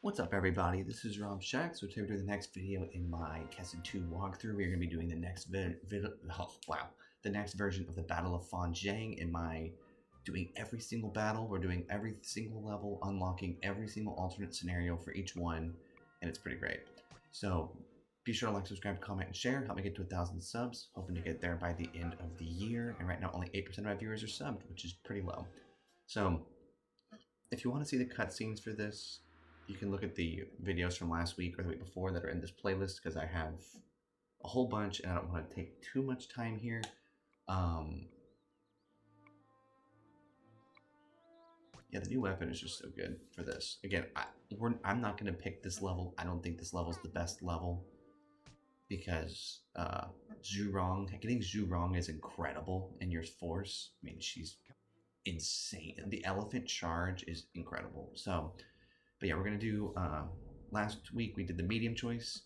What's up, everybody? This is Rob Shack. So today we're doing the next video in my Kessen 2 walkthrough. We're going to be doing the next the next version of the Battle of Fan Zheng in my doing every single battle. We're doing every single level, unlocking every single alternate scenario for each one, and it's pretty great. So be sure to like, subscribe, comment, and share. Help me get to 1,000 subs. Hoping to get there by the end of the year. And right now, only 8% of my viewers are subbed, which is pretty low. So if you want to see the cutscenes for this, you can look at the videos from last week or the week before that are in this playlist because I have a whole bunch and I don't want to take too much time here. Yeah, the new weapon is just so good for this. Again, I'm not going to pick this level. I don't think this level is the best level because getting Zhu Rong is incredible in your force. I mean, she's insane. The elephant charge is incredible. So, but yeah, we're going to do, last week we did the medium choice.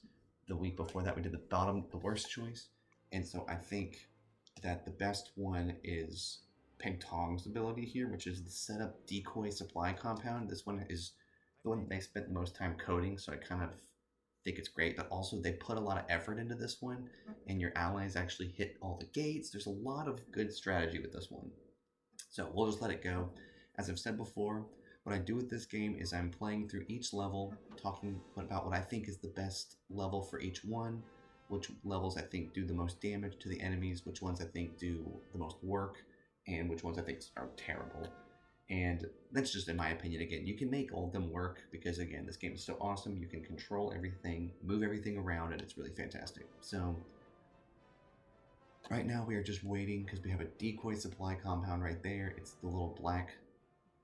The week before that we did the worst choice. And so I think that the best one is Peng Tong's ability here, which is the setup decoy supply compound. This one is the one they spent the most time coding, so I kind of think it's great. But also they put a lot of effort into this one, and your allies actually hit all the gates. There's a lot of good strategy with this one. So we'll just let it go. As I've said before, what I do with this game is I'm playing through each level, talking about what I think is the best level for each one, which levels I think do the most damage to the enemies, which ones I think do the most work, and which ones I think are terrible. And that's just in my opinion. Again, you can make all of them work because, again, this game is so awesome. You can control everything, move everything around, and it's really fantastic. So right now we are just waiting because we have a decoy supply compound right there. It's the little black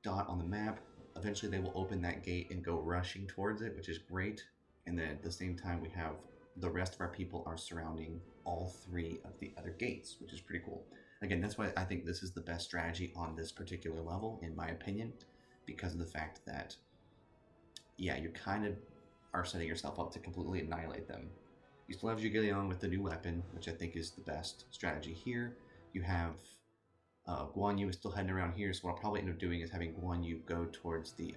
dot on the map. Eventually they will open that gate and go rushing towards it, which is great. And then at the same time, we have the rest of our people are surrounding all three of the other gates, which is pretty cool. Again, that's why I think this is the best strategy on this particular level, in my opinion, because of the fact that, yeah, you kind of are setting yourself up to completely annihilate them. You still have Zhuge Liang with the new weapon, which I think is the best strategy here. You have Guan Yu is still heading around here, so what I'll probably end up doing is having Guan Yu go towards the,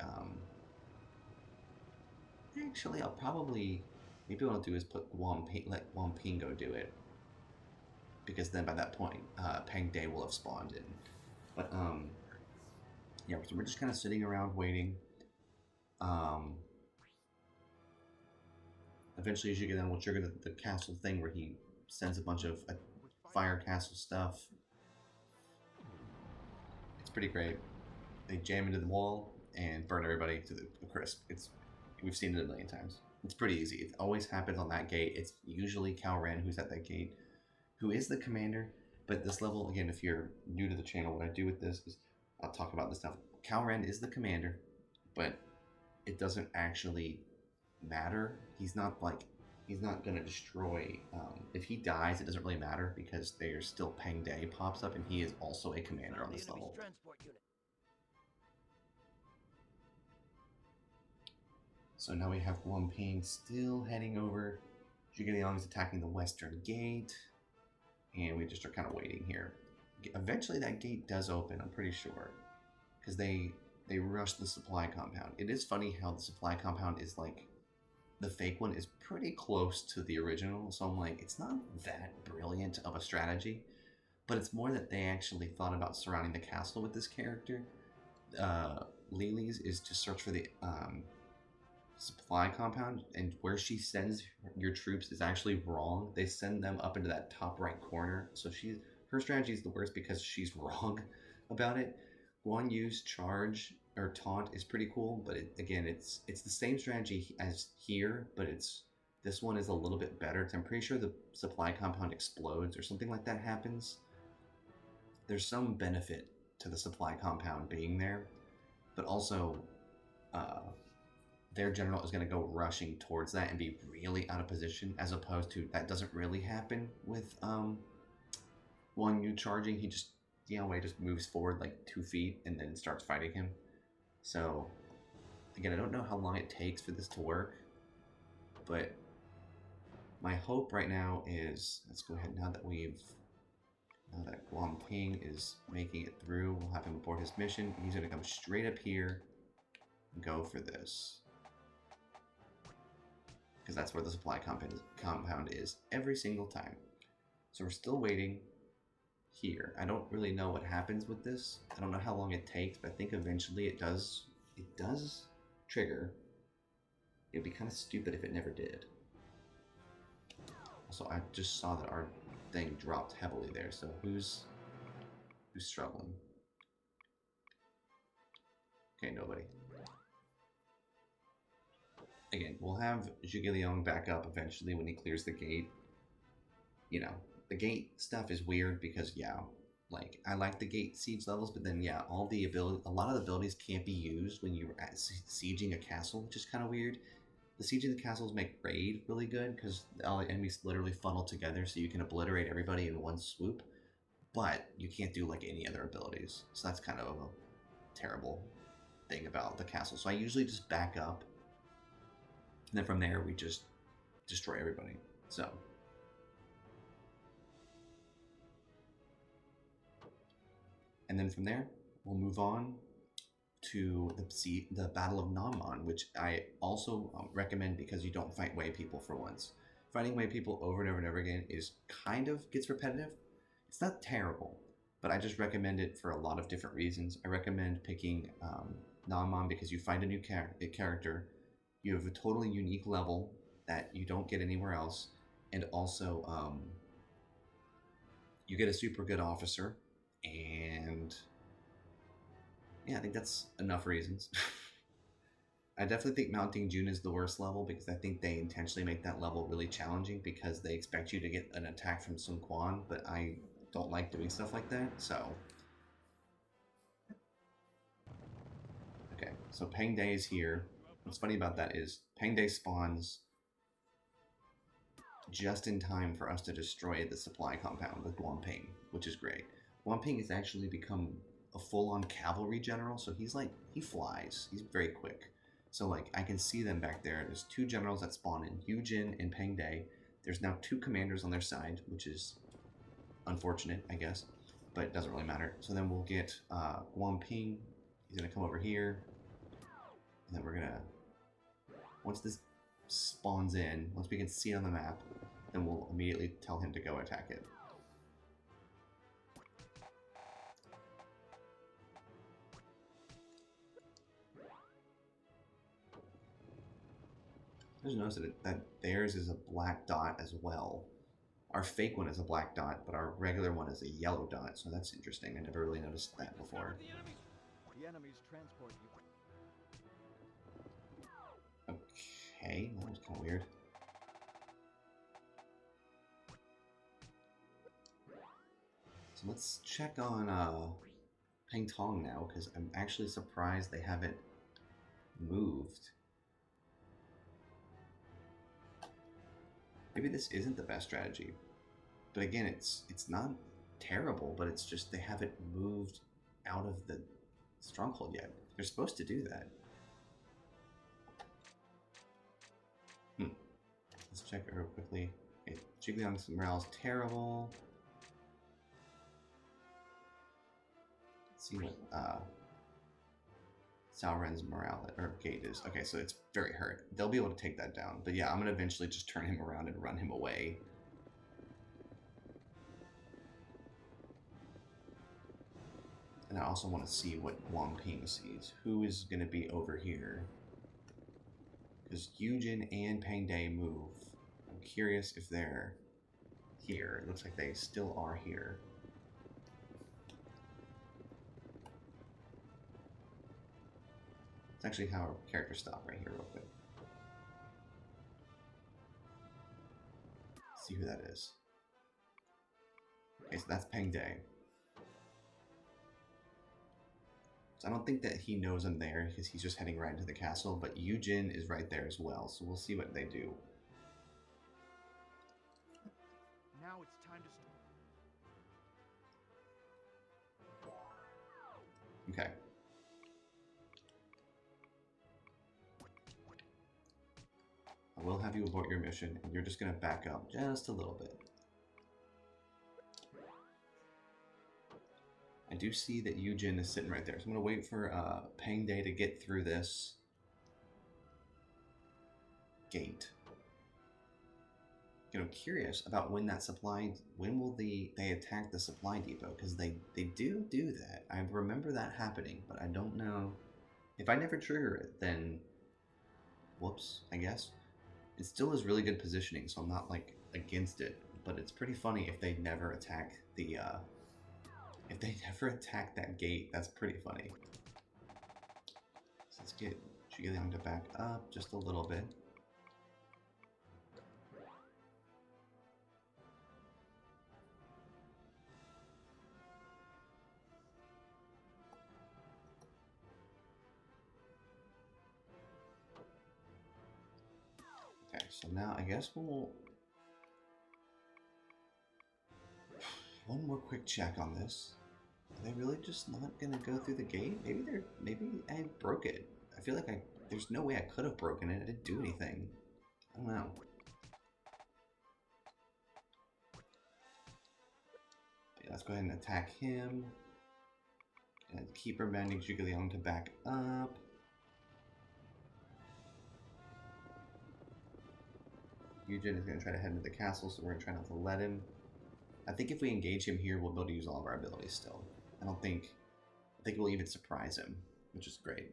actually, maybe what I'll do is let Guan Ping go do it. Because then by that point, Peng De will have spawned in. But, yeah, so we're just kind of sitting around waiting. Eventually, as you get in, we'll trigger the castle thing where he sends a bunch of fire castle stuff. It's pretty great. They jam into the wall and burn everybody to the crisp. We've seen it a million times. It's pretty easy. It always happens on that gate. It's usually Cao Ren who's at that gate, who is the commander. But this level, again, if you're new to the channel, what I do with this is I'll talk about this stuff. Cao Ren is the commander, but it doesn't actually matter. He's not going to destroy. If he dies, it doesn't really matter because there's still Peng De pops up, and he is also a commander on this level. So now we have Guan Ping still heading over. Zhuge Liang is attacking the western gate, and we just are kind of waiting here. Eventually that gate does open, I'm pretty sure, because they rush the supply compound. It is funny how the supply compound is like, the fake one is pretty close to the original, so I'm like, it's not that brilliant of a strategy, but it's more that they actually thought about surrounding the castle with this character. Lily's is to search for the supply compound, and where she sends your troops is actually wrong. They send them up into that top right corner, so her strategy is the worst because she's wrong about it. Guan Yu's charge or taunt is pretty cool, but again, it's the same strategy as here, but this one is a little bit better. I'm pretty sure the supply compound explodes or something like that happens. There's some benefit to the supply compound being there, but also their general is going to go rushing towards that and be really out of position, as opposed to that doesn't really happen with Guan Yu charging. He just, Wei just moves forward like 2 feet and then starts fighting him. So, again, I don't know how long it takes for this to work, but my hope right now is, let's go ahead now that Guan Ping is making it through, we'll have him aboard his mission. He's going to come straight up here and go for this. because that's where the supply compound is every single time. So we're still waiting here. I don't really know what happens with this. I don't know how long it takes, but I think eventually it does trigger. It'd be kind of stupid if it never did. Also, I just saw that our thing dropped heavily there, so who's struggling? Okay, nobody. Again, we'll have Zhuge back up eventually when he clears the gate. You know, the gate stuff is weird because, yeah, like, I like the gate siege levels, but then, yeah, a lot of the abilities can't be used when you're sieging a castle, which is kind of weird. The sieging the castles make raid really good because all the enemies literally funnel together so you can obliterate everybody in one swoop, but you can't do, like, any other abilities. So that's kind of a terrible thing about the castle. So I usually just back up, and then from there we just destroy everybody. So and then from there we'll move on to the Battle of Namon, which I also recommend because you don't fight Wei people for once. Fighting Wei people over and over and over again gets repetitive. It's not terrible, but I just recommend it for a lot of different reasons. I recommend picking Namon because you find a new character, you have a totally unique level that you don't get anywhere else, and also you get a super good officer, and yeah, I think that's enough reasons. I definitely think Mounting June is the worst level because I think they intentionally make that level really challenging because they expect you to get an attack from Sun Quan, but I don't like doing stuff like that, so. Okay, so Peng Day is here. What's funny about that is Peng Day spawns just in time for us to destroy the supply compound with Guanping, which is great. Guanping has actually become a full-on cavalry general, so he flies. He's very quick. So like I can see them back there. There's two generals that spawn in, Yujin and Peng Day. There's now two commanders on their side, which is unfortunate, I guess, but it doesn't really matter. So then we'll get Guanping. He's gonna come over here, and then we're gonna, once this spawns in, once we can see it on the map, then we'll immediately tell him to go attack it. I just noticed that theirs is a black dot as well. Our fake one is a black dot, but our regular one is a yellow dot, so that's interesting. I never really noticed that before. The enemy's transport. Okay, that was kind of weird. So let's check on Peng Tong now, because I'm actually surprised they haven't moved. Maybe this isn't the best strategy, but again, it's not terrible, but it's just they haven't moved out of the stronghold yet. They're supposed to do that. Let's check it real quickly. Okay, Zhuge morale is terrible. Let's see what Cao Ren's morale or gate is. Okay, so it's very hurt. They'll be able to take that down. But yeah, I'm gonna eventually just turn him around and run him away. And I also want to see what Wang Ping sees. Who is gonna be over here? Because Yujin and Peng Day move. I'm curious if they're here. It looks like they still are here. It's actually how our characters stop right here real quick. Let's see who that is. Okay, so that's Peng Day. So I don't think that he knows I'm there because he's just heading right into the castle, but Yujin is right there as well, so we'll see what they do. Now it's time to... Okay. I will have you abort your mission, and you're just going to back up just a little bit. I do see that Yujin is sitting right there, so I'm going to wait for Peng Day to get through this gate. curious about when that supply, when will they attack the supply depot? Because they do that. I remember that happening, but I don't know. If I never trigger it, then whoops, I guess. It still is really good positioning, so I'm not like against it, but it's pretty funny if they never attack the if they never attack that gate. That's pretty funny. So let's get Zhuge to back up just a little bit. Okay, so now I guess we'll... One more quick check on this. Are they really just not gonna go through the gate? Maybe I broke it. I feel like there's no way I could have broken it. I didn't do anything. I don't know. Yeah, let's go ahead and attack him. And keep reminding Zhuge to back up. Yujin is going to try to head into the castle, so we're going to try not to let him. I think if we engage him here, we'll be able to use all of our abilities still. I think we'll even surprise him, which is great.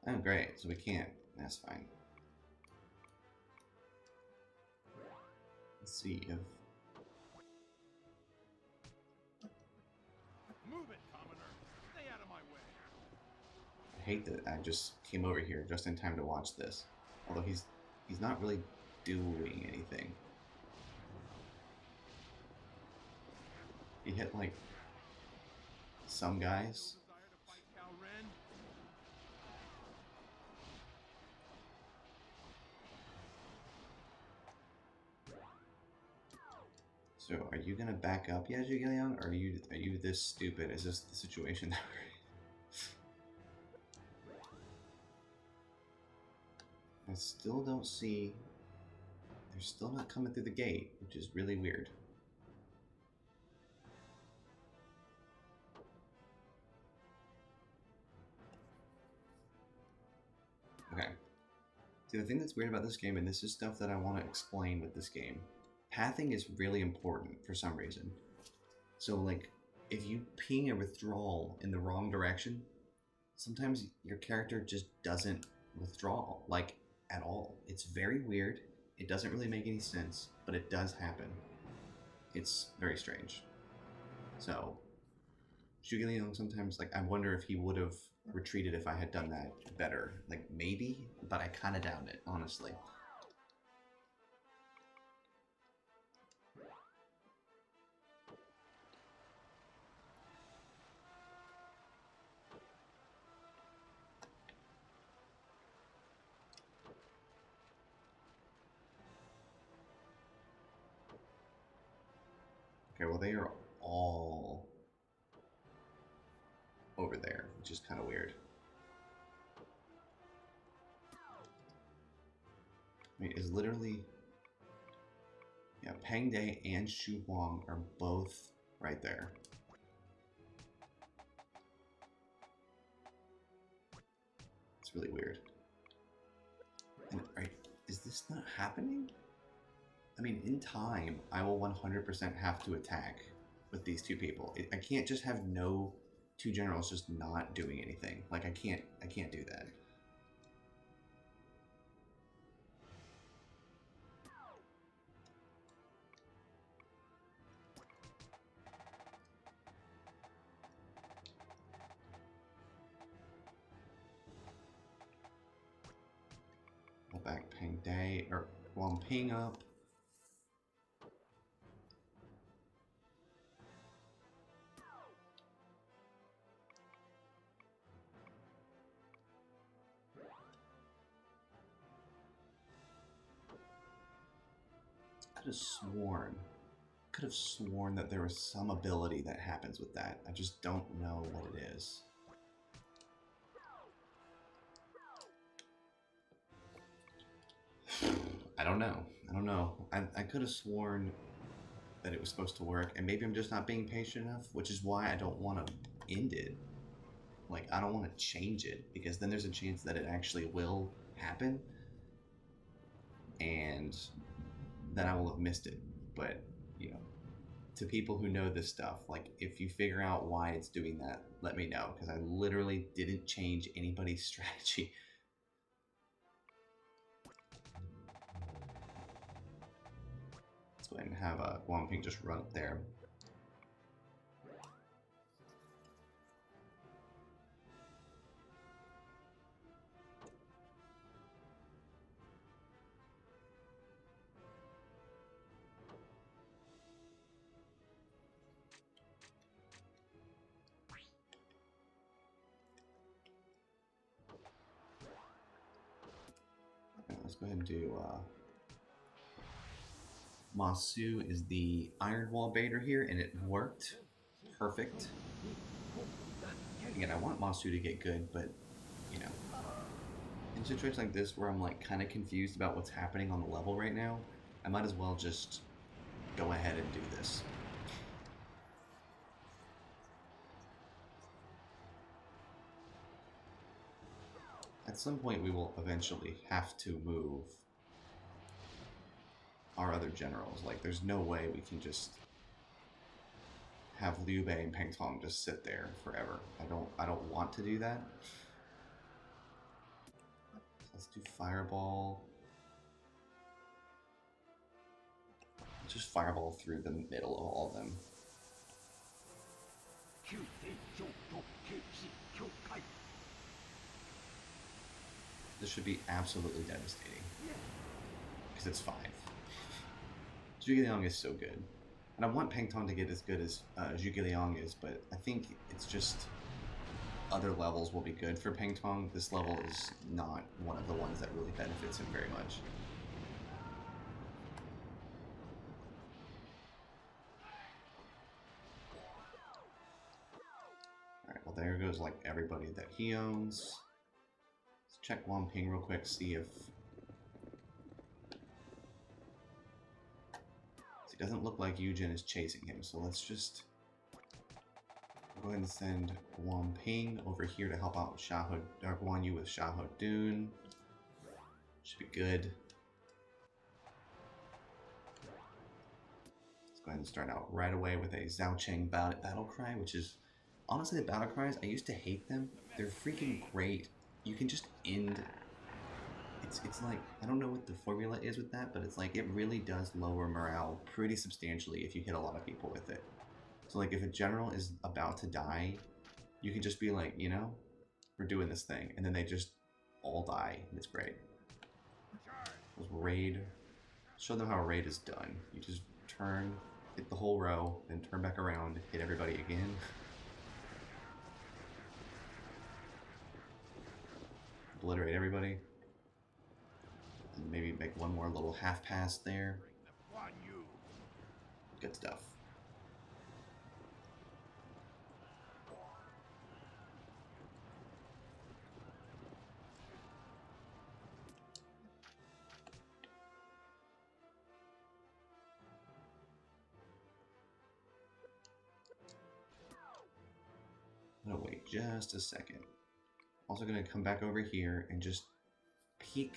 Oh, great. So we can't. That's fine. Let's see if... Move it, commoner. Stay out of my way. I hate that I just came over here just in time to watch this. Although he's not really doing anything. He hit like some guys. So are you gonna back up yet, Zhuge, or are you this stupid? Is this the situation that we're in? I still don't see... They're still not coming through the gate, which is really weird. Okay. See, the thing that's weird about this game, and this is stuff that I want to explain with this game, pathing is really important for some reason. So, like, if you ping a withdrawal in the wrong direction, sometimes your character just doesn't withdraw, like, at all. It's very weird. It doesn't really make any sense, but it does happen. It's very strange. So, Zhuge sometimes, like, I wonder if he would have retreated if I had done that better. Like, maybe, but I kind of doubt it, honestly. Okay, well, they are all over there, which is kind of weird. I mean, it's literally... Yeah, Pang Day and Xu Huang are both right there. It's really weird. And, right, is this not happening? I mean, in time, I will 100% have to attack with these two people. I can't just have no two generals just not doing anything. Like, I can't do that. Go back Pang Day, or Huang Ping up. Could have sworn that there was some ability that happens with that. I just don't know what it is. I don't know. I could have sworn that it was supposed to work, and maybe I'm just not being patient enough, which is why I don't want to end it. Like, I don't want to change it because then there's a chance that it actually will happen, and then I will have missed it. But, you know, to people who know this stuff, like, if you figure out why it's doing that, let me know, because I literally didn't change anybody's strategy. Let's go ahead and have Guangping just run up there. Let's go ahead and do Masu is the Iron Wall baiter here, and it worked perfect. Again, I want Masu to get good, but you know, in situations like this where I'm like kind of confused about what's happening on the level right now, I might as well just go ahead and do this. At some point we will eventually have to move our other generals. Like, there's no way we can just have Liu Bei and Peng Tong just sit there forever. I don't want to do that. Let's do Fireball. Let's just Fireball through the middle of all of them. This should be absolutely devastating. Because it's 5. Zhuge Liang is so good. And I want Peng Tong to get as good as Zhuge Liang is, but I think it's just other levels will be good for Peng Tong. This level is not one of the ones that really benefits him very much. Alright, well there goes like everybody that he owns. Let's check Wamping real quick, see if... It doesn't look like Yujin is chasing him, so let's just go ahead and send Wang Ping over here to help out Guan Yu with Xiahou Dun. Should be good. Let's go ahead and start out right away with a Zhao Cheng battle cry, which is honestly the battle cries. I used to hate them. They're freaking great. You can just end. It's like, I don't know what the formula is with that, but it's like it really does lower morale pretty substantially if you hit a lot of people with it. So like if a general is about to die, you can just be like, you know, we're doing this thing, and then they just all die, and it's great. Raid. Show them how a raid is done. You just turn, hit the whole row, then turn back around, hit everybody again. Obliterate everybody. And maybe make one more little half pass there. Good stuff. I'm gonna wait just a second. Also gonna come back over here and just peek.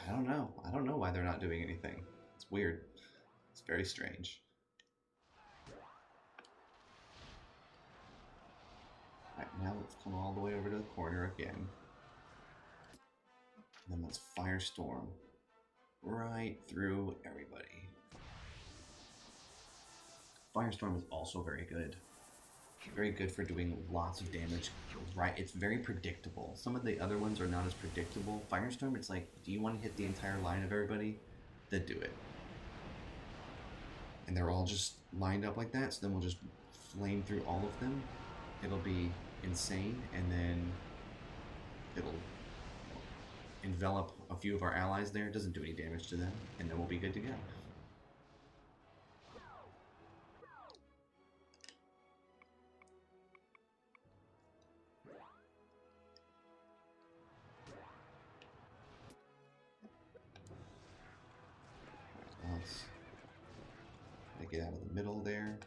I don't know. I don't know why they're not doing anything. It's weird. It's very strange. Alright, now let's come all the way over to the corner again. And then let's Firestorm right through everybody. Firestorm is also very good. Very good for doing lots of damage. Right, it's very predictable. Some of the other ones are not as predictable. Firestorm, it's like, do you want to hit the entire line of everybody? Then do it. And they're all just lined up like that, so then we'll just flame through all of them. It'll be insane, and then it'll envelop a few of our allies there. It doesn't do any damage to them, and then we'll be good to go. Let's get out of the middle there.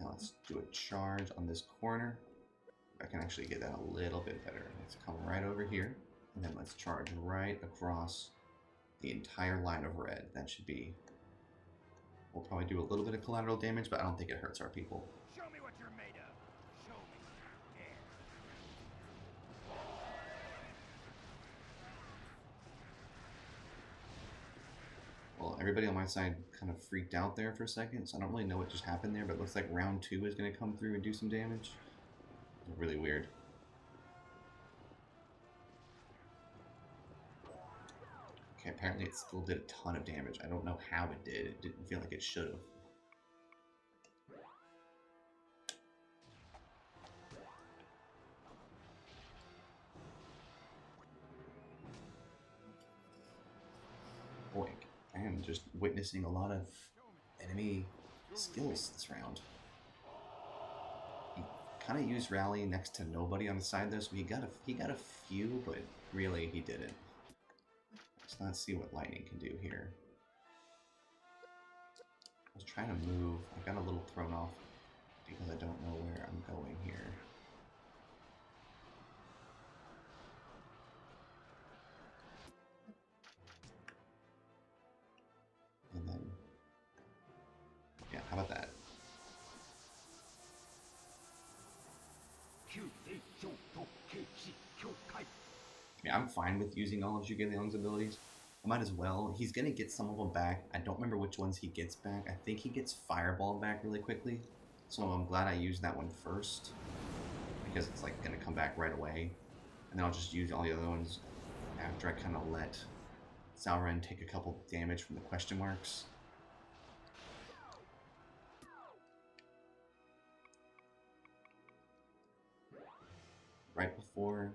Now let's do a charge on this corner. I can actually get that a little bit better. Let's come right over here, and then let's charge right across the entire line of red. That should be... We'll probably do a little bit of collateral damage, but I don't think it hurts our people. Show me what you're made of. Show me. Yeah. Well, everybody on my side kind of freaked out there for a second, so I don't really know what just happened there, but it looks like round 2 is going to come through and do some damage. It's really weird. Okay, apparently it still did a ton of damage. I don't know how it did. It didn't feel like it should have. Boy, I am just witnessing a lot of enemy skills this round. He kind of used rally next to nobody on the side though, so he got a few, but really he didn't. Let's see what lightning can do here. I was trying to move. I got a little thrown off because I don't know where I'm going here. And then, yeah, how about that? Yeah, I'm fine with using all of Zhuge Liang's abilities. I might as well. He's gonna get some of them back. I don't remember which ones he gets back. I think he gets Fireball back really quickly. So I'm glad I used that one first, because it's like gonna come back right away. And then I'll just use all the other ones after I kind of let Cao Ren take a couple damage from the question marks. Right before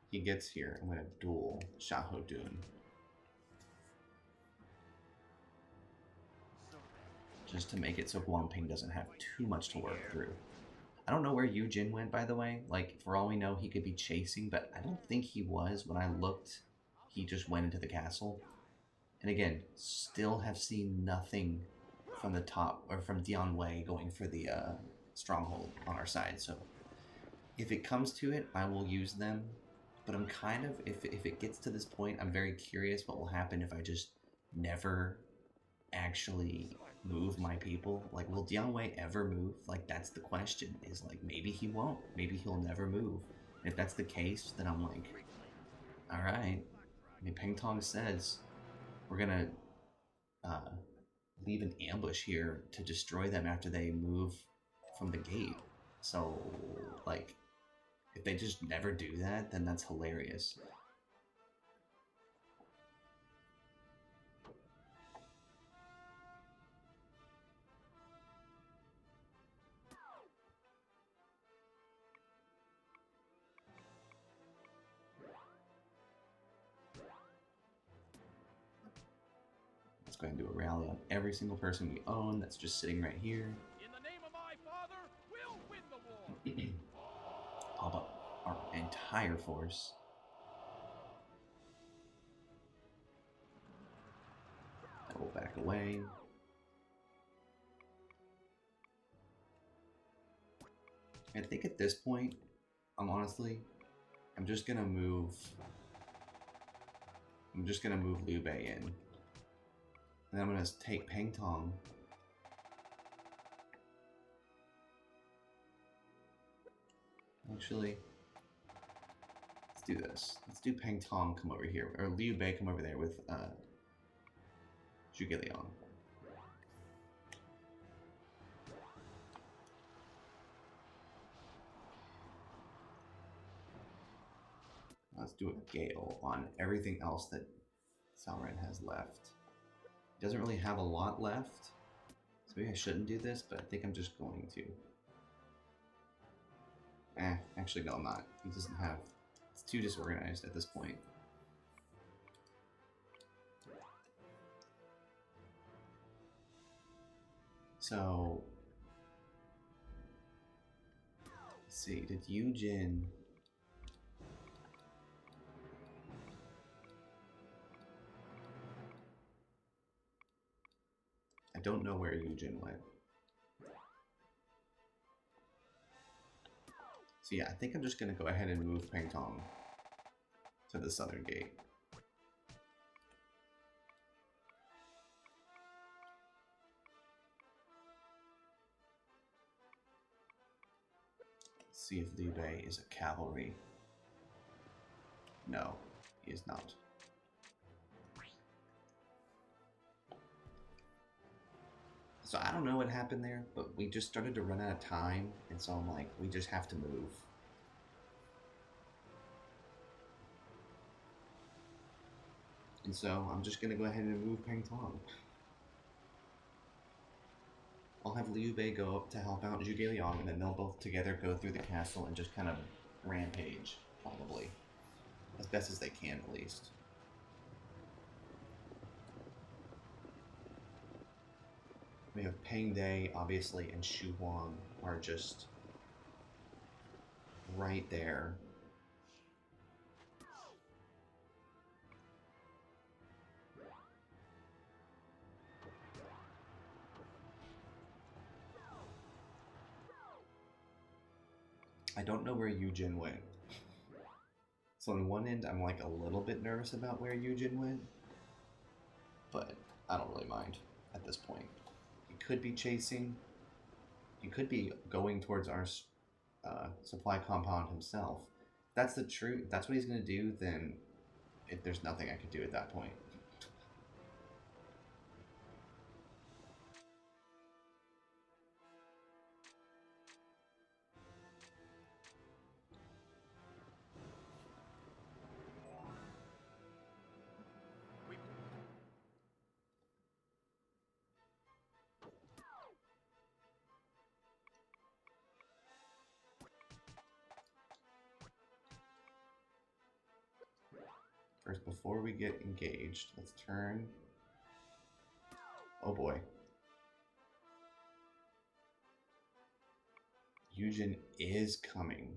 he gets here, I'm gonna duel Xiahou Dun. Just to make it so Guangping doesn't have too much to work through. I don't know where Yu Jin went, by the way. Like, for all we know, he could be chasing, but I don't think he was. When I looked, he just went into the castle. And again, still have seen nothing from the top, or from Dian Wei going for the stronghold on our side. So if it comes to it, I will use them. But I'm kind of, if it gets to this point, I'm very curious what will happen if I just never actually move my people. Like, will Dian Wei ever move? Like, that's the question. Is like, maybe he won't. Maybe he'll never move. And if that's the case, then I'm like, all right. I mean, Peng Tong says we're gonna leave an ambush here to destroy them after they move from the gate. So, like, if they just never do that, then that's hilarious. Let's go ahead and do a rally on every single person we own that's just sitting right here. In the name of my father, we'll win the war. Pop up our entire force. We'll back away. I think at this point, I'm just gonna move Liu Bei in. And I'm gonna take Peng Tong. Actually, let's do this. Let's do Peng Tong come over here, or Liu Bei come over there with Zhuge Liang. Let's do a Gale on everything else that Cao Ren has left. He doesn't really have a lot left, so maybe I shouldn't do this, but I think I'm just going to. Actually no, I'm not. He doesn't have... It's too disorganized at this point. So... Let's see, did Yu Jin... I don't know where Yu Jin went. So yeah, I think I'm just gonna go ahead and move Peng Tong to the southern gate. See if Liu Bei is a cavalry. No, he is not. So I don't know what happened there, but we just started to run out of time, and so I'm like, we just have to move. And so I'm just gonna go ahead and move Peng Tong. I'll have Liu Bei go up to help out Zhuge Liang, and then they'll both together go through the castle and just kind of rampage, probably. As best as they can, at least. We have Peng De, obviously, and Xu Huang are just right there. I don't know where Yujin went. So on one end, I'm like a little bit nervous about where Yujin went, but I don't really mind at this point. He could be chasing. He could be going towards our supply compound himself. If that's the truth. If that's what he's gonna do, then there's nothing I could do at that point. First, before we get engaged, let's turn. Oh boy. Yujin is coming.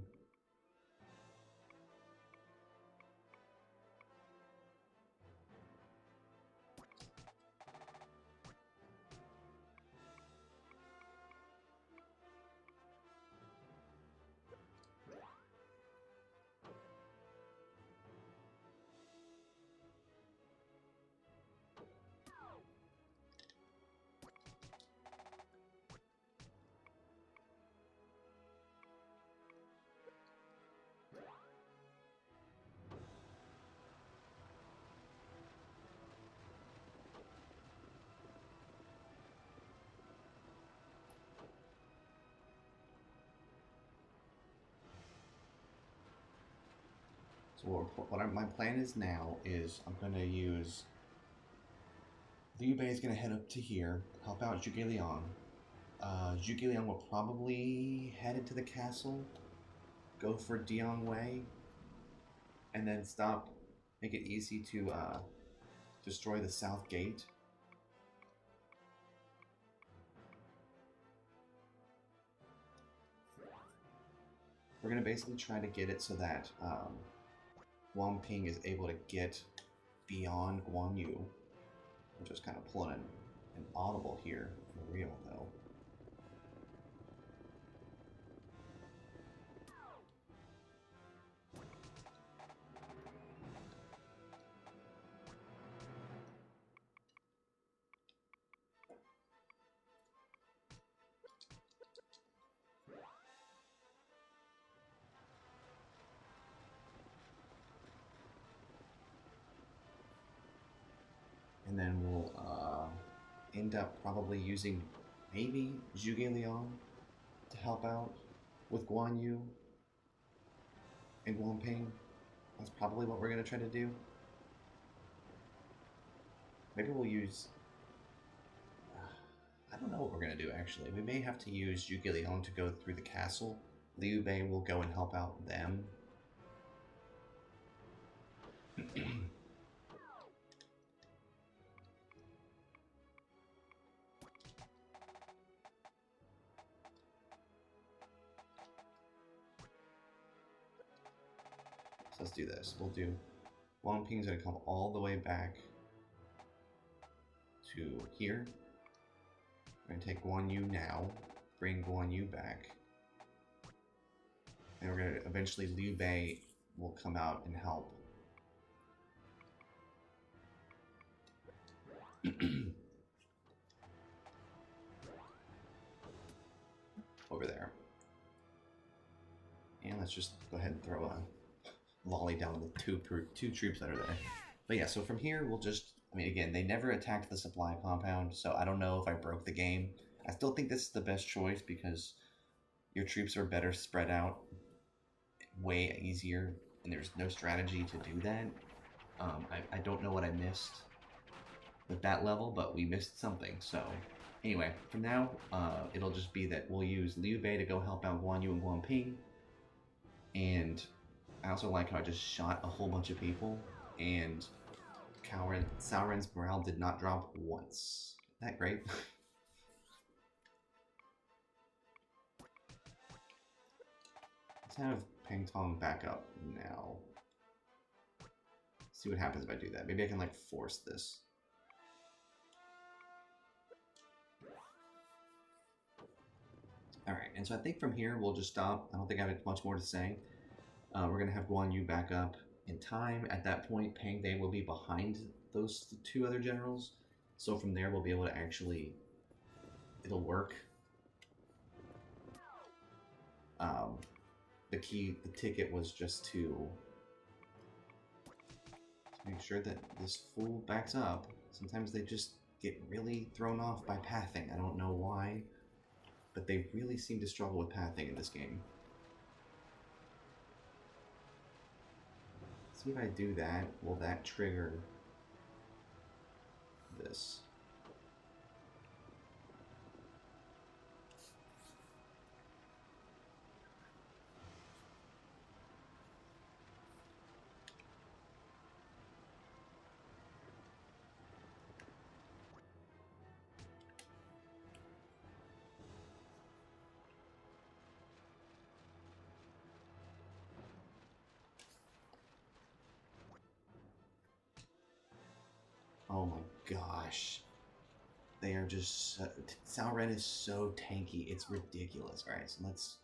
So my plan is now is I'm going to use... Liu Bei is going to head up to here, help out Zhuge Liang. Zhuge Liang will probably head into the castle, go for Diang Wei, and then stop, make it easy to destroy the south gate. We're going to basically try to get it so that Wang Ping is able to get beyond Guan Yu. I'm just kind of pulling an audible here, for real though. And then we'll end up probably using maybe Zhuge Liang to help out with Guan Yu and Guan Ping. That's probably what we're going to try to do. Maybe we'll use... I don't know what we're going to do, actually. We may have to use Zhuge Liang to go through the castle. Liu Bei will go and help out them. So let's do this. We'll do... Wang Ping's going to come all the way back to here. We're going to take Guan Yu now, bring Guan Yu back, And we're gonna eventually Liu Bei will come out and help. Over there. And let's just go ahead and throw a volley down the two troops that are there. But yeah, so from here we'll just, I mean, again, they never attacked the supply compound, so I don't know if I broke the game. I still think this is the best choice because your troops are better spread out, way easier, and there's no strategy to do that. I don't know what I missed with that level, but we missed something. So anyway, from now, it'll just be that we'll use Liu Bei to go help out Guan Yu and Guan Ping. And I also like how I just shot a whole bunch of people, and Sauron's morale did not drop once. Isn't that great? Let's have Peng Tong back up now. See what happens if I do that. Maybe I can like force this. Alright, and so I think from here we'll just stop. I don't think I have much more to say. We're going to have Guan Yu back up in time. At that point, Pang Bei will be behind those two other generals. So from there, we'll be able to actually... It'll work. The ticket was just to make sure that this fool backs up. Sometimes they just get really thrown off by pathing. I don't know why, but they really seem to struggle with pathing in this game. See if I do that, will that trigger this? Oh my gosh. They are just... Sauron is so tanky. It's ridiculous. Alright, so let's...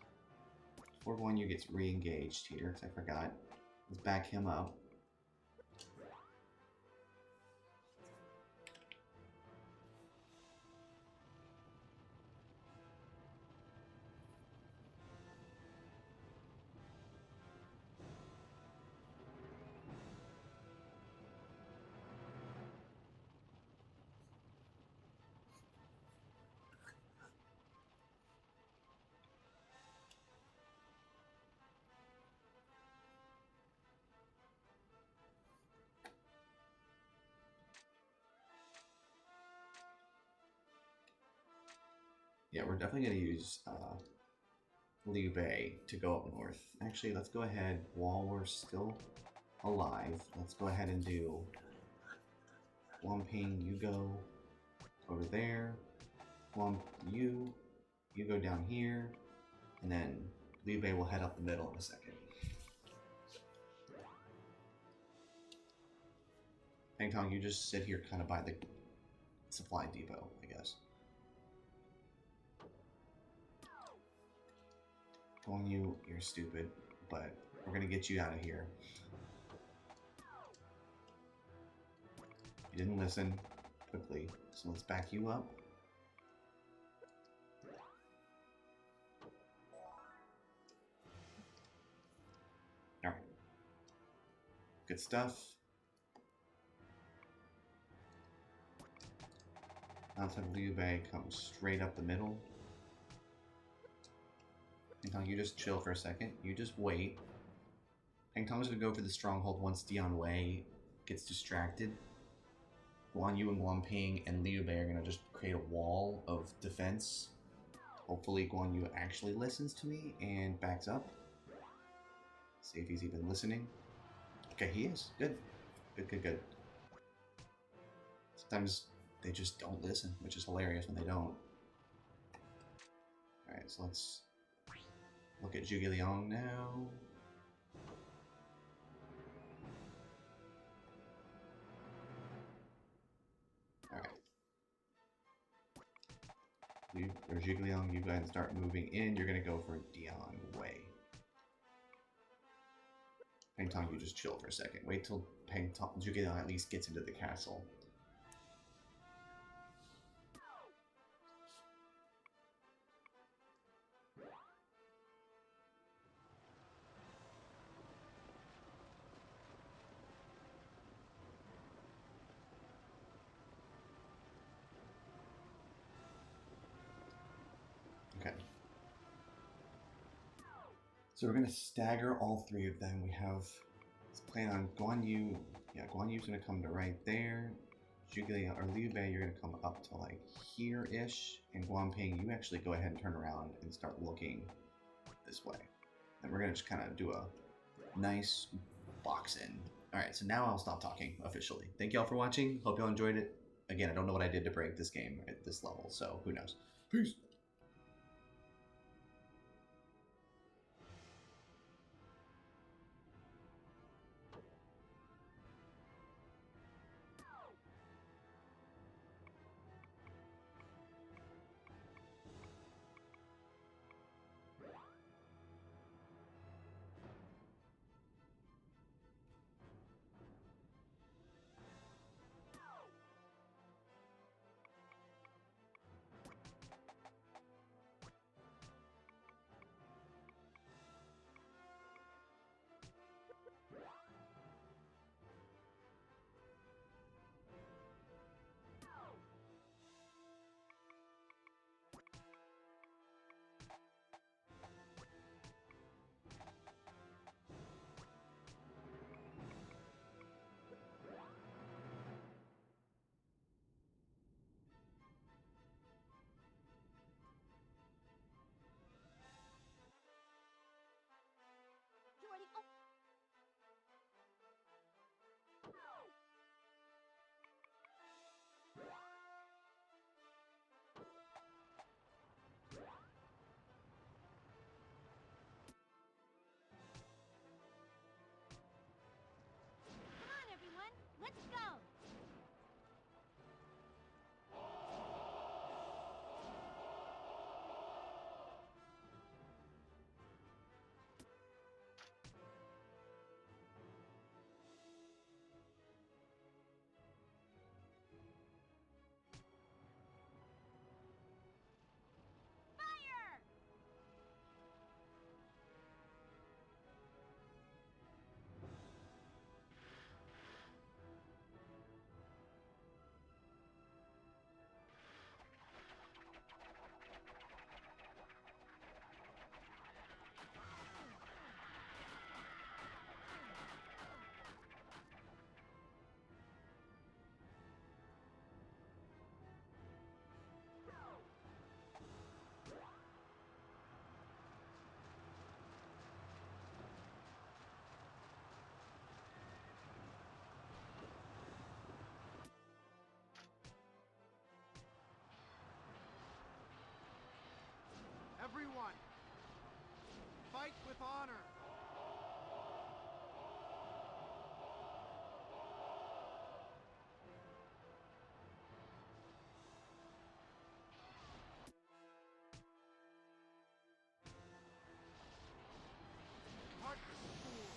Before Guan Yu gets re-engaged here, because I forgot. Let's back him up. Yeah, we're definitely going to use Liu Bei to go up north. Actually, let's go ahead, while we're still alive, let's go ahead and do Guan Ping, you go over there. Guan Yu, you go down here. And then Liu Bei will head up the middle in a second. Peng Tong, you just sit here kind of by the supply depot, I guess. Guan Yu, you're stupid, but we're gonna get you out of here. You didn't listen quickly, so let's back you up. Alright. Good stuff. Now let's have Liu Bei come straight up the middle. Peng Tong, you just chill for a second. You just wait. Peng Tong's gonna go for the stronghold once Dian Wei gets distracted. Guan Yu and Guan Ping and Liu Bei are gonna just create a wall of defense. Hopefully Guan Yu actually listens to me and backs up. See if he's even listening. Okay, he is. Good. Good. Sometimes they just don't listen, which is hilarious when they don't. Alright, so let's look at Zhuge Liang now. Alright. Zhuge Liang, you go ahead and start moving in. You're going to go for Dian Wei. Tong, you just chill for a second. Wait till Zhuge Liang at least gets into the castle. Okay. So we're gonna stagger all three of them. We have let's plan on Guan Yu. Yeah, Guan Yu's gonna come to right there. Zhuge Liang or Liu Bei, you're gonna come up to like here-ish, and Guan Ping, you actually go ahead and turn around and start looking this way. And we're gonna just kind of do a nice box in. All right, so now I'll stop talking officially. Thank y'all for watching. Hope y'all enjoyed it. Again, I don't know what I did to break this game at this level, so who knows. Peace. Jordy, oh. Come on, everyone. Let's go. Fire! Everyone, fight with honor. Heartless fool.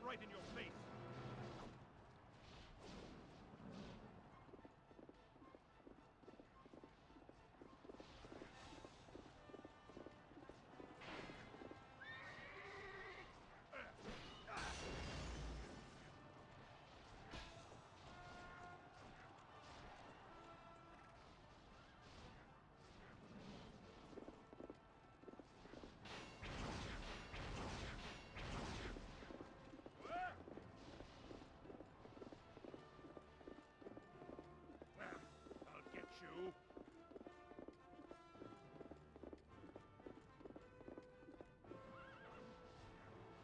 right in your face. I'll get you.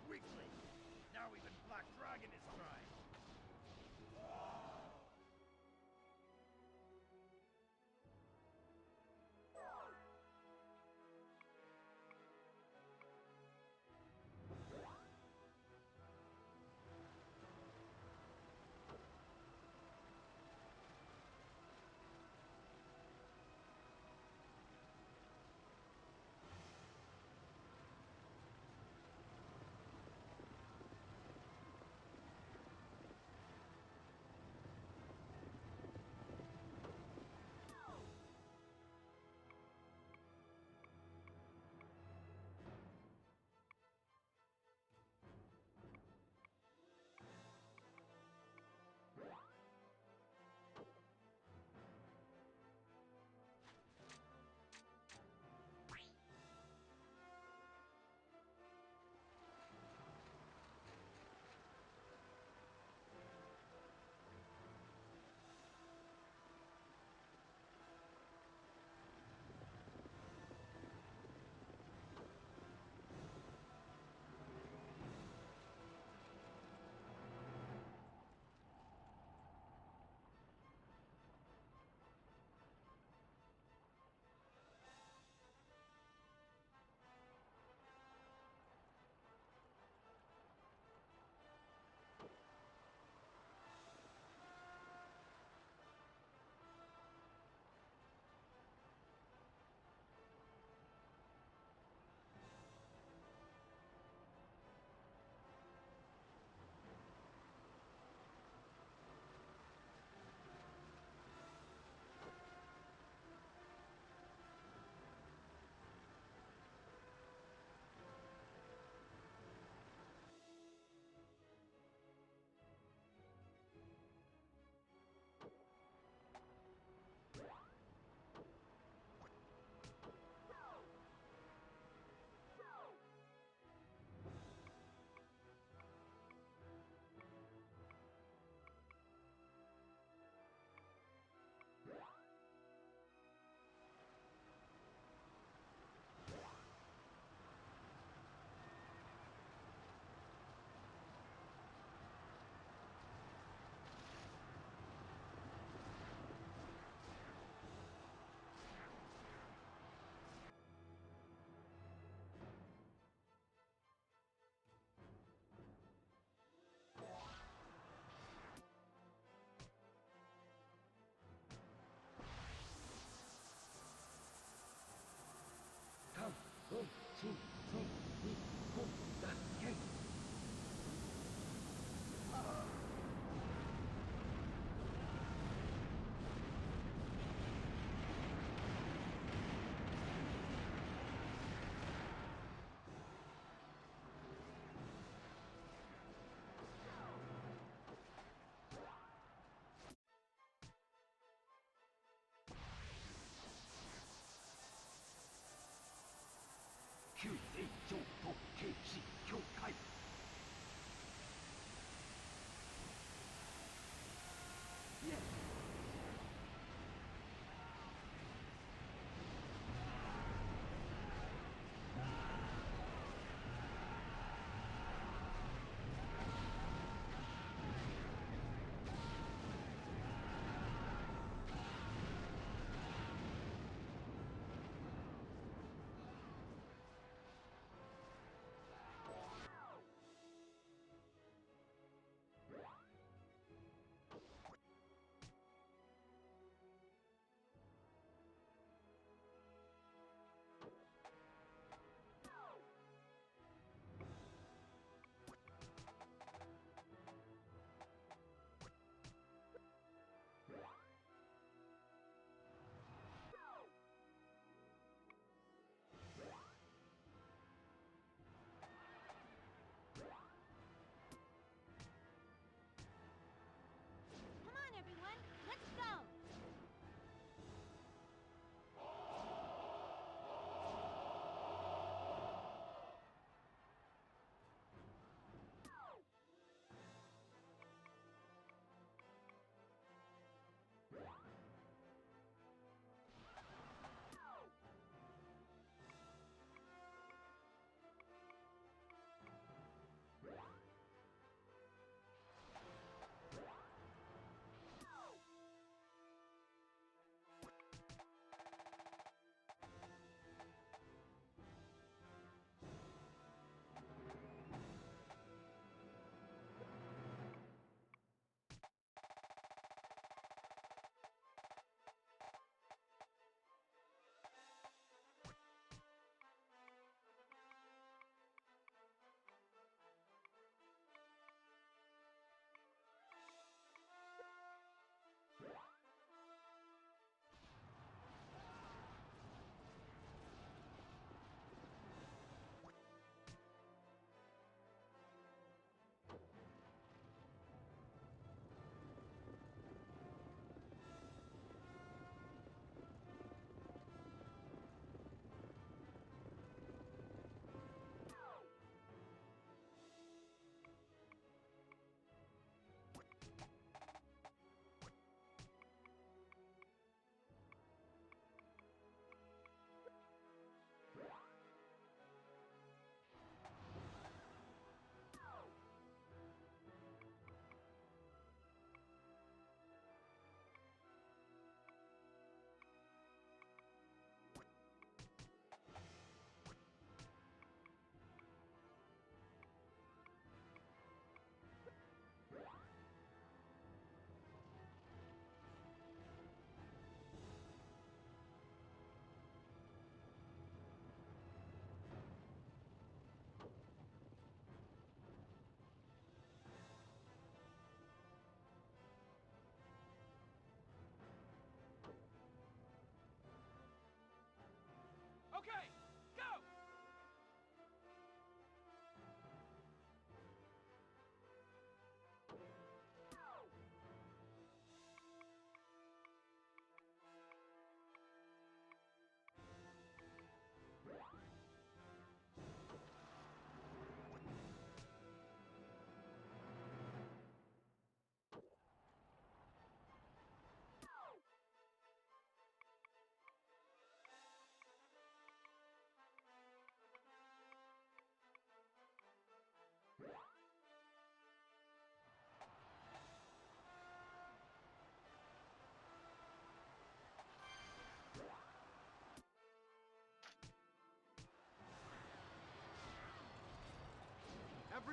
Weakling. Now even Black Dragon is trying.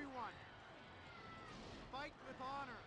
everyone! Fight with honor!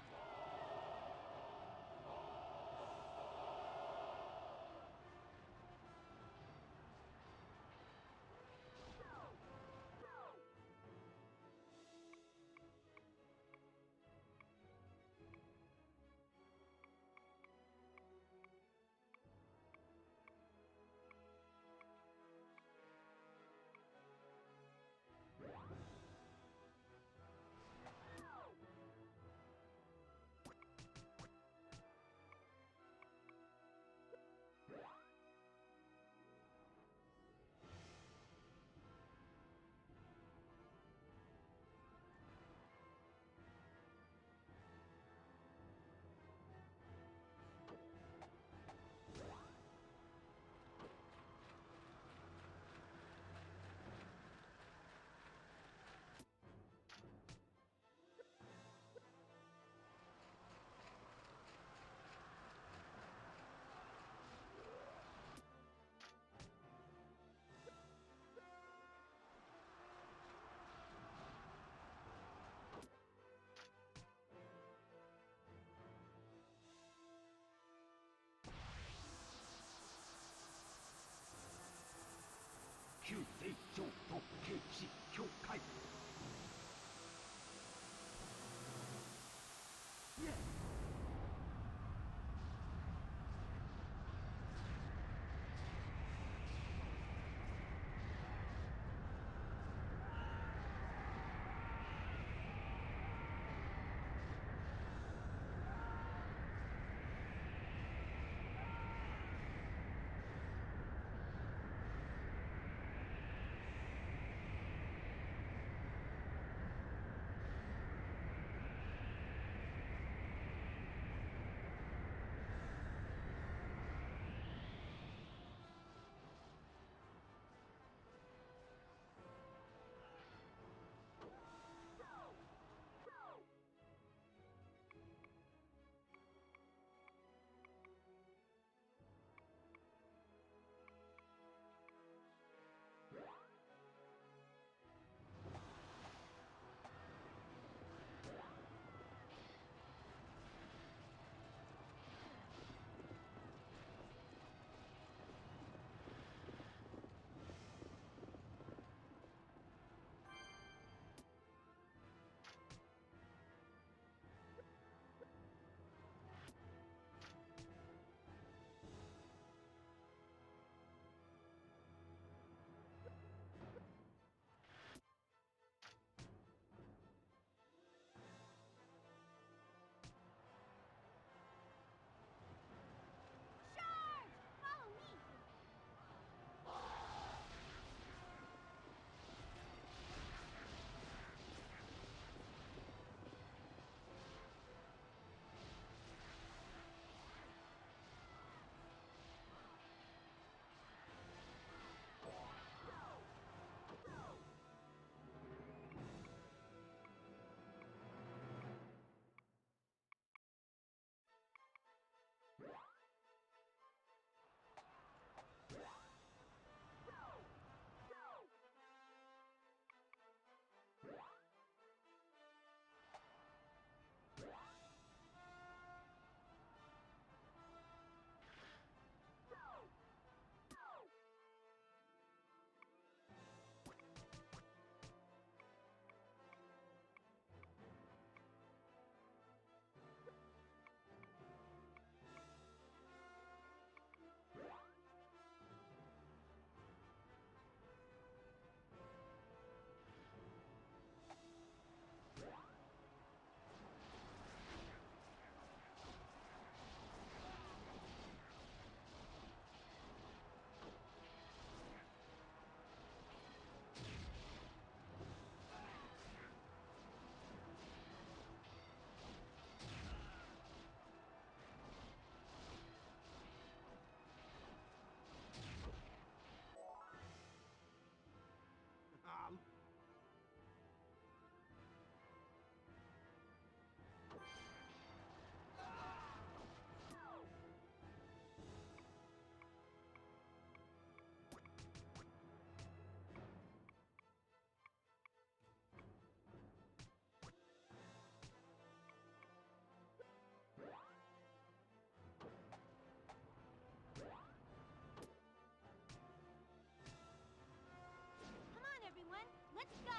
Let's go!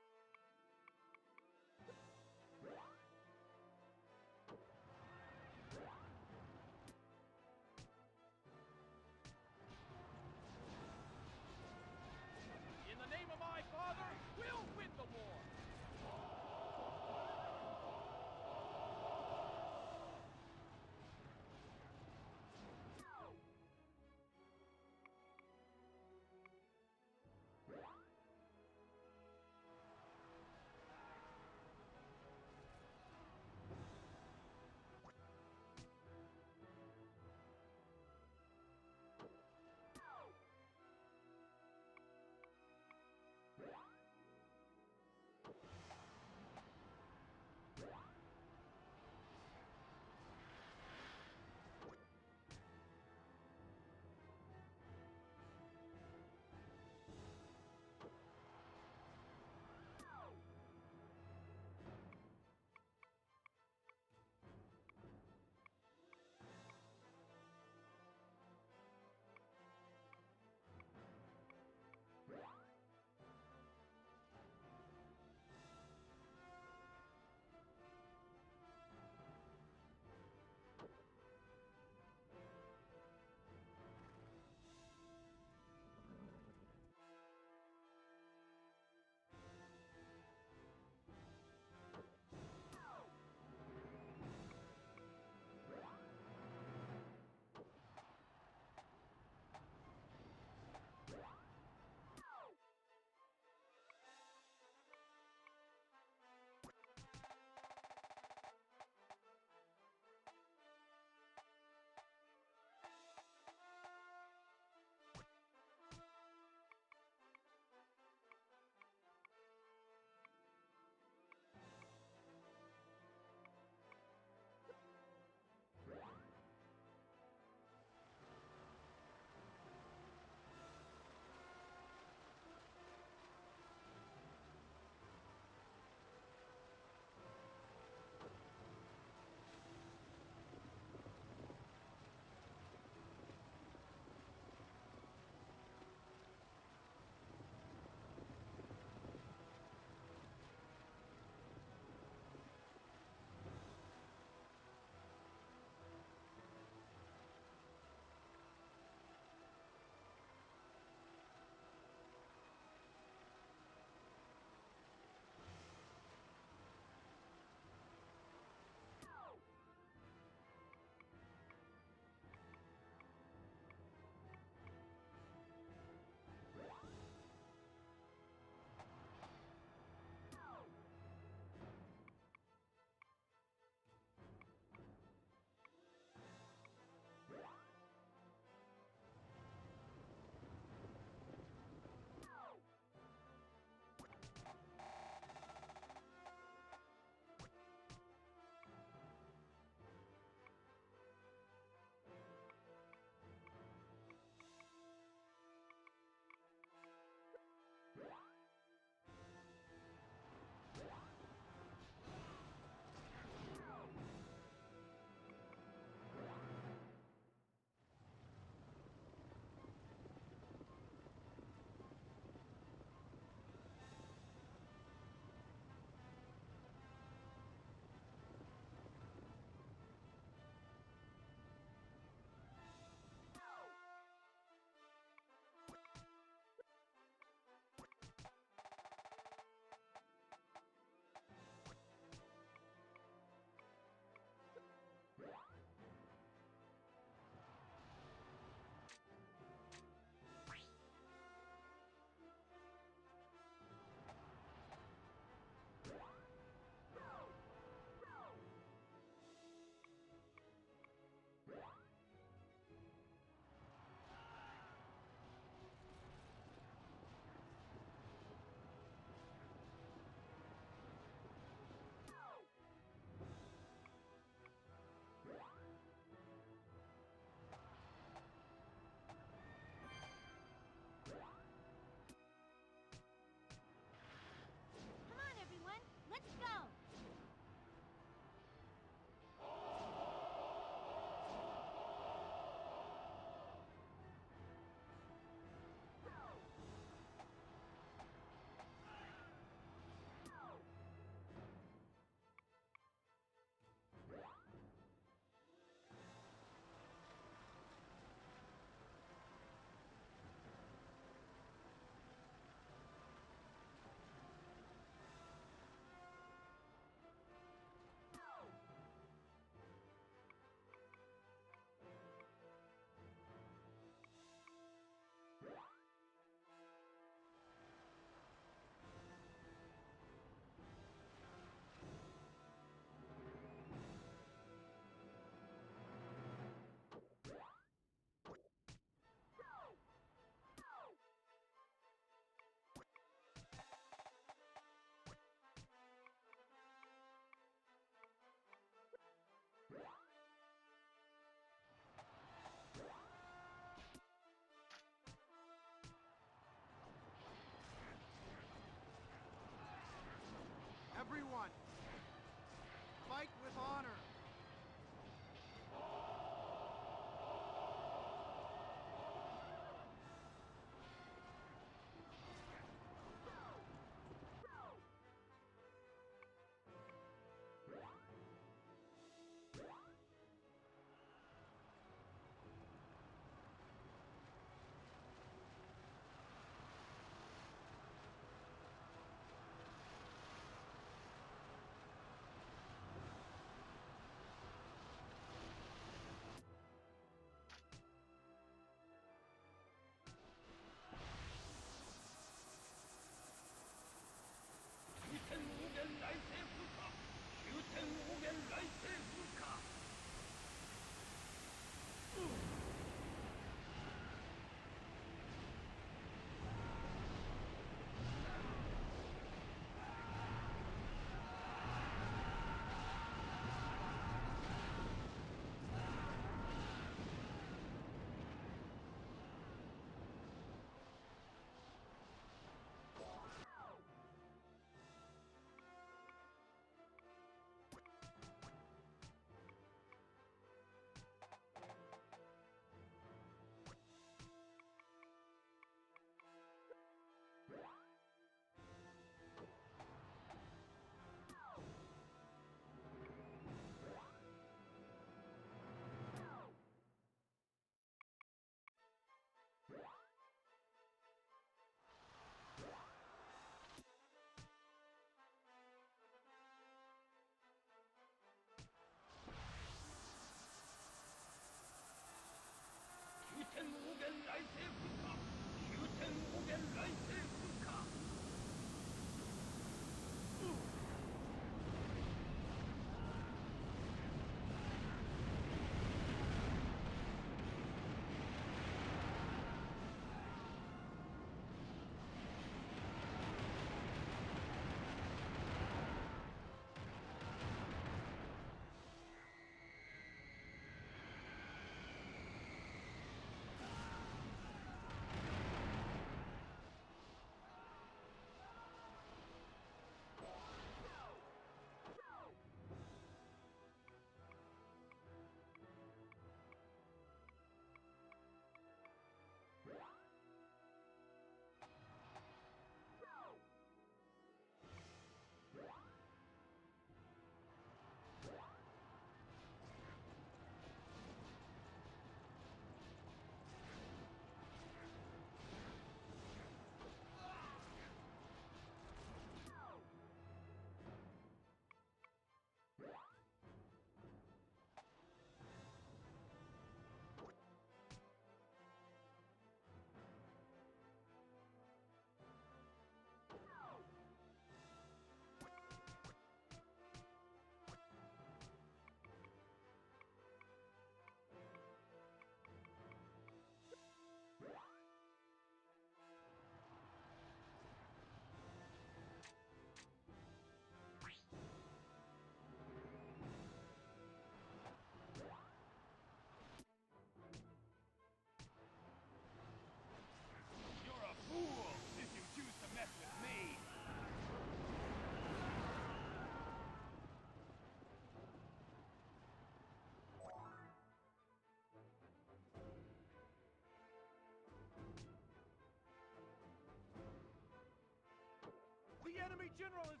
general is...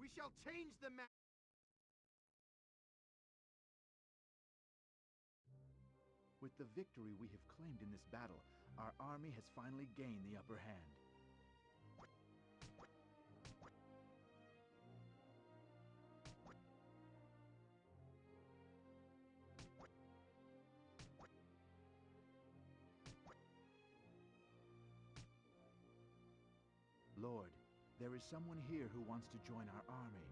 We shall change the map. With the victory we have claimed in this battle, our army has finally gained the upper hand. Lord, there is someone here who wants to join our army.